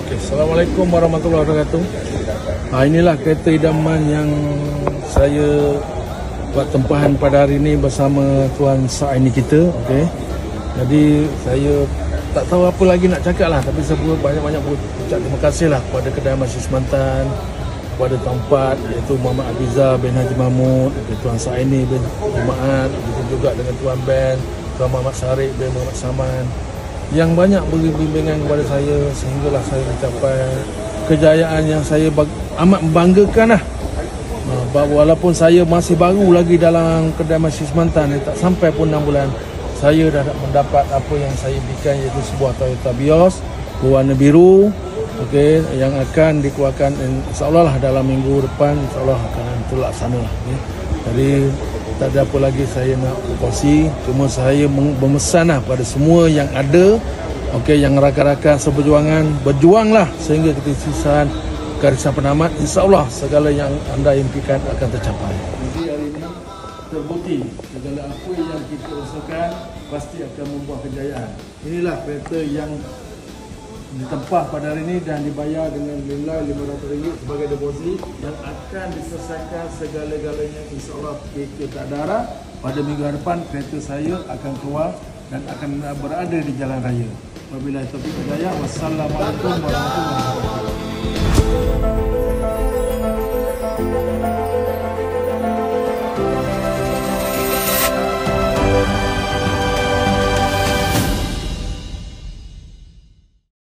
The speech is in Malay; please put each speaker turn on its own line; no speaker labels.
Okey, Assalamualaikum warahmatullahi wabarakatuh. Inilah kereta idaman yang saya buat tempahan pada hari ini bersama Tuan Saini kita. Okey. Jadi saya tak tahu apa lagi nak cakap lah, tapi saya banyak-banyak ucap terima kasih lah kepada Kedai Masjid Semantan, kepada tempat iaitu Muhammad Abiza bin Haji Mahmud, Tuan Saini bin Jumaat, begitu juga dengan Tuan Ben, Tuan Muhammad Syarif bin Muhammad Saman, yang banyak beri bimbingan kepada saya sehinggalah saya mencapai kejayaan yang saya amat membanggakan lah. Walaupun saya masih baru lagi dalam Kedai Masjid Semantan, tak sampai pun 6 bulan, saya dah mendapat apa yang saya impikan, iaitu sebuah Toyota Vios berwarna biru, okey, yang akan dikeluarkan insya-Allah lah dalam minggu depan, insya-Allah akan terlaksana lah. Okay. Jadi tak ada apa lagi saya nak berkongsi, cuma saya memesan lah pada semua yang ada, okey, yang rakan-rakan seperjuangan, berjuanglah sehingga ketersisian garisan penamat, insya-Allah segala yang anda impikan akan tercapai. Jadi hari ini terbukti segala apa yang kita usahakan pasti akan membuah kejayaan. Inilah kereta yang ditempah pada hari ini dan dibayar dengan nilai RM500 sebagai deposit yang akan diselesaikan segala-galanya, insya-Allah. Kita tak ada harap pada minggu depan kereta saya akan keluar dan akan berada di jalan raya. Wabillahi taufiq wal hidayah. Wassalamualaikum warahmatullahi wabarakatuh.